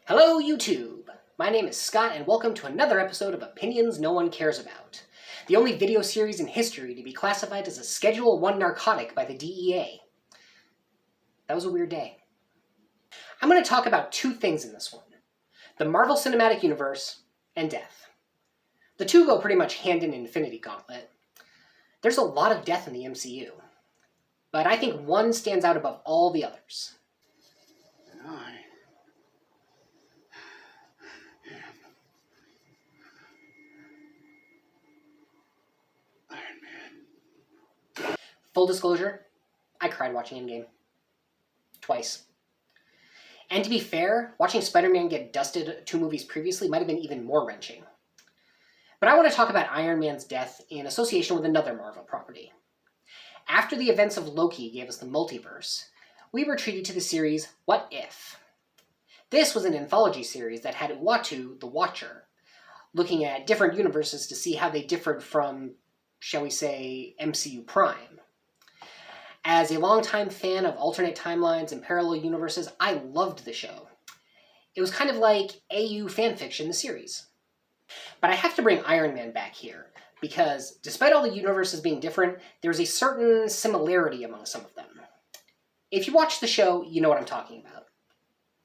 Hello, YouTube! My name is Scott, and welcome to another episode of Opinions No One Cares About, the only video series in history to be classified as a Schedule 1 narcotic by the DEA. That was a weird day. I'm going to talk about two things in this one: the Marvel Cinematic Universe and death. The two go pretty much hand in Infinity Gauntlet. There's a lot of death in the MCU, but I think one stands out above all the others. Full disclosure, I cried watching Endgame. Twice. And to be fair, watching Spider-Man get dusted 2 movies previously might have been even more wrenching. But I want to talk about Iron Man's death in association with another Marvel property. After the events of Loki gave us the multiverse, we were treated to the series What If? This was an anthology series that had Uatu, the Watcher, looking at different universes to see how they differed from, shall we say, MCU Prime. As a longtime fan of alternate timelines and parallel universes, I loved the show. It was kind of like AU fanfiction, the series. But I have to bring Iron Man back here, because despite all the universes being different, there's a certain similarity among some of them. If you watch the show, you know what I'm talking about.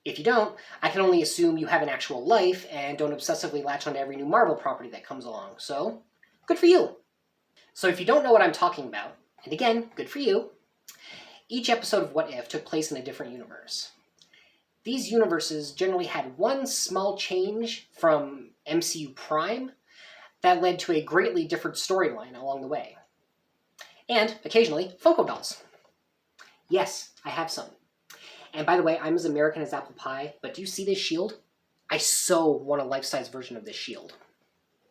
If you don't, I can only assume you have an actual life and don't obsessively latch onto every new Marvel property that comes along, so good for you. So if you don't know what I'm talking about, and again, good for you, each episode of What If took place in a different universe. These universes generally had one small change from MCU Prime that led to a greatly different storyline along the way. And, occasionally, Funko dolls. Yes, I have some. And by the way, I'm as American as apple pie, but do you see this shield? I so want a life-size version of this shield.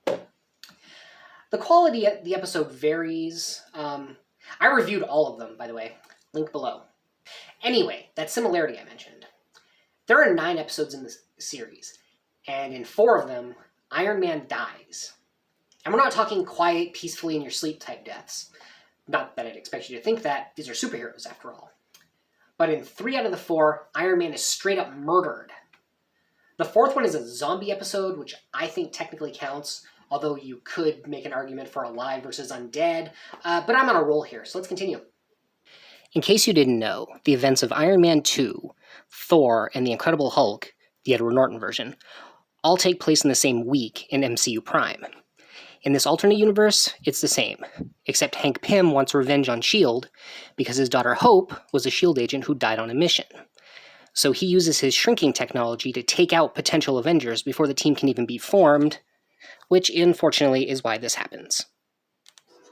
The quality of the episode varies. I reviewed all of them, by the way. Link below. Anyway, that similarity I mentioned. There are 9 episodes in this series, and in 4 of them, Iron Man dies. And we're not talking quiet, peacefully in your sleep type deaths. Not that I'd expect you to think that, these are superheroes after all. But in 3 out of the 4, Iron Man is straight up murdered. The 4th one is a zombie episode, which I think technically counts, although you could make an argument for alive versus undead, but I'm on a roll here, so let's continue. In case you didn't know, the events of Iron Man 2, Thor, and the Incredible Hulk, the Edward Norton version, all take place in the same week in MCU Prime. In this alternate universe, it's the same, except Hank Pym wants revenge on S.H.I.E.L.D. because his daughter Hope was a S.H.I.E.L.D. agent who died on a mission. So he uses his shrinking technology to take out potential Avengers before the team can even be formed, which unfortunately is why this happens.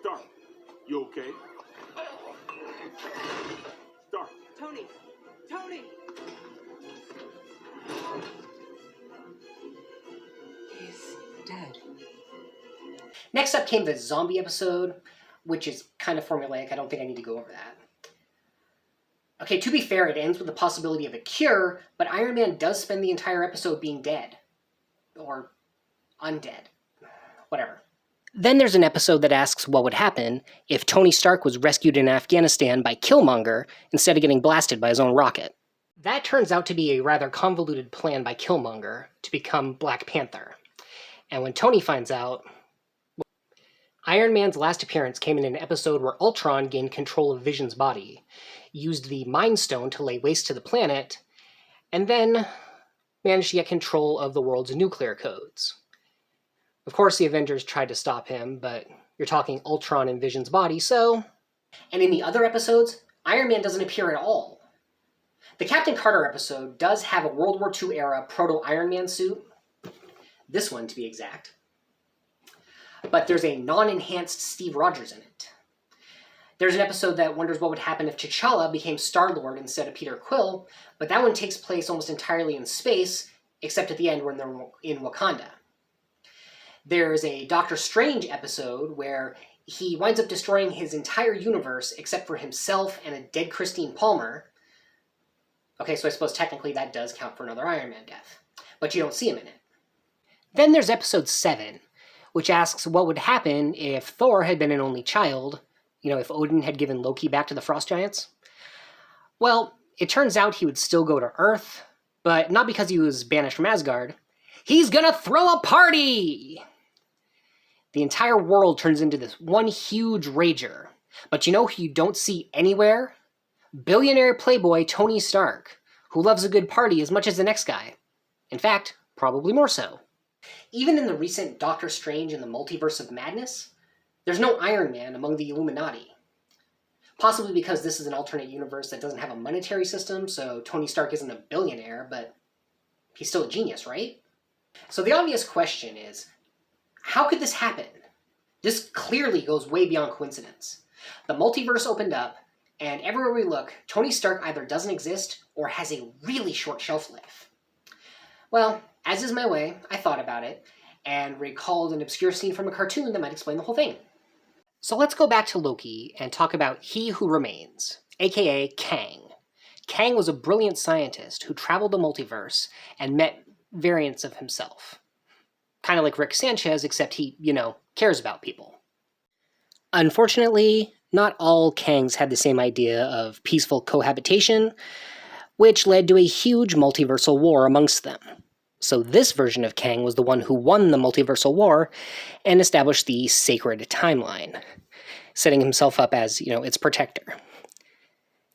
Stark, you okay? Stark. Tony! Tony! He's dead. Next up came the zombie episode, which is kind of formulaic. I don't think I need to go over that. Okay, to be fair, it ends with the possibility of a cure, but Iron Man does spend the entire episode being dead. Or undead. Whatever. Then there's an episode that asks what would happen if Tony Stark was rescued in Afghanistan by Killmonger instead of getting blasted by his own rocket. That turns out to be a rather convoluted plan by Killmonger to become Black Panther. And when Tony finds out, Iron Man's last appearance came in an episode where Ultron gained control of Vision's body, used the Mind Stone to lay waste to the planet, and then managed to get control of the world's nuclear codes. Of course, the Avengers tried to stop him, but you're talking Ultron in Vision's body, so... And in the other episodes, Iron Man doesn't appear at all. The Captain Carter episode does have a World War II era proto-Iron Man suit. This one, to be exact. But there's a non-enhanced Steve Rogers in it. There's an episode that wonders what would happen if T'Challa became Star-Lord instead of Peter Quill, but that one takes place almost entirely in space, except at the end when they're in Wakanda. There's a Doctor Strange episode where he winds up destroying his entire universe except for himself and a dead Christine Palmer. Okay, so I suppose technically that does count for another Iron Man death, but you don't see him in it. Then there's episode 7, which asks what would happen if Thor had been an only child, if Odin had given Loki back to the Frost Giants. Well, it turns out he would still go to Earth, But not because he was banished from Asgard. He's gonna throw a party! The entire world turns into this one huge rager. But you know who you don't see anywhere? Billionaire playboy Tony Stark, who loves a good party as much as the next guy. In fact, probably more so. Even in the recent Doctor Strange and the Multiverse of Madness, there's no Iron Man among the Illuminati. Possibly because this is an alternate universe that doesn't have a monetary system, so Tony Stark isn't a billionaire, but he's still a genius, right? So the obvious question is, how could this happen? This clearly goes way beyond coincidence. The multiverse opened up, and everywhere we look, Tony Stark either doesn't exist or has a really short shelf life. Well, as is my way, I thought about it, and recalled an obscure scene from a cartoon that might explain the whole thing. So let's go back to Loki and talk about He Who Remains, aka Kang. Kang was a brilliant scientist who traveled the multiverse and met variants of himself. Kind of like Rick Sanchez, except he, cares about people. Unfortunately, not all Kangs had the same idea of peaceful cohabitation, which led to a huge multiversal war amongst them. So this version of Kang was the one who won the multiversal war and established the sacred timeline, setting himself up as, its protector.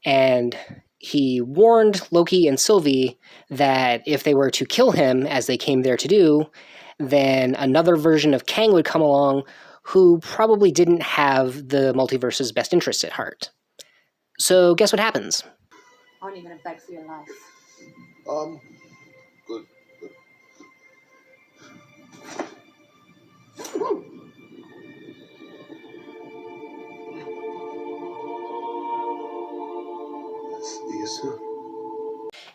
And he warned Loki and Sylvie that if they were to kill him, as they came there to do, then another version of Kang would come along who probably didn't have the multiverse's best interests at heart. So guess what happens? Aren't you gonna beg for your life? Good. Yes, sir.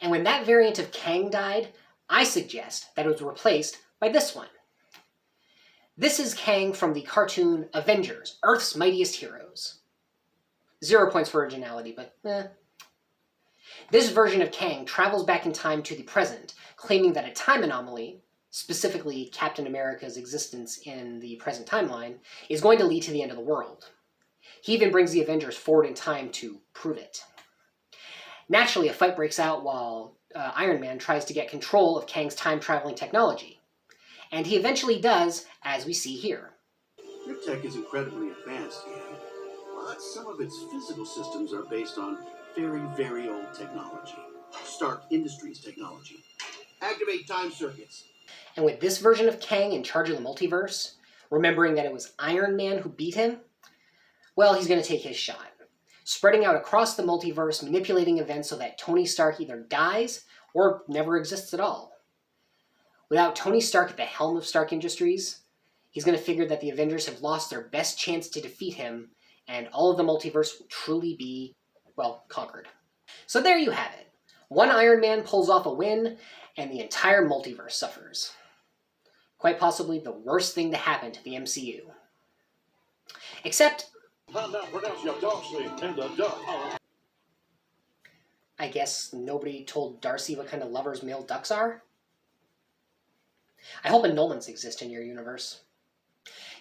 And when that variant of Kang died, I suggest that it was replaced by this one. This is Kang from the cartoon Avengers, Earth's Mightiest Heroes. 0 points for originality, but This version of Kang travels back in time to the present, claiming that a time anomaly, specifically Captain America's existence in the present timeline, is going to lead to the end of the world. He even brings the Avengers forward in time to prove it. Naturally, a fight breaks out while Iron Man tries to get control of Kang's time-traveling technology. And he eventually does, as we see here. Your tech is incredibly advanced, yeah, but some of its physical systems are based on very, very old technology. Stark Industries technology. Activate time circuits. And with this version of Kang in charge of the multiverse, remembering that it was Iron Man who beat him, well, he's going to take his shot. Spreading out across the multiverse, manipulating events so that Tony Stark either dies or never exists at all. Without Tony Stark at the helm of Stark Industries, he's going to figure that the Avengers have lost their best chance to defeat him, and all of the multiverse will truly be, conquered. So there you have it. One Iron Man pulls off a win, and the entire multiverse suffers. Quite possibly the worst thing to happen to the MCU. Except, I guess nobody told Darcy what kind of lovers male ducks are? I hope annulments exist in your universe.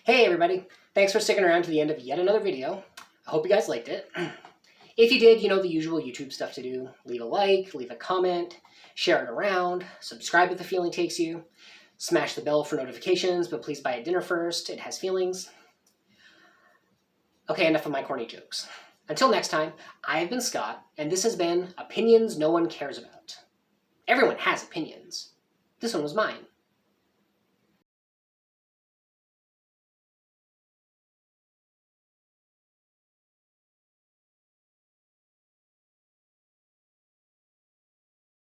Hey everybody, thanks for sticking around to the end of yet another video. I hope you guys liked it. If you did, you know the usual YouTube stuff to do. Leave a like, leave a comment, share it around, subscribe if the feeling takes you, smash the bell for notifications, but please buy a dinner first, it has feelings. Okay, enough of my corny jokes. Until next time, I have been Scott, and this has been Opinions No One Cares About. Everyone has opinions. This one was mine.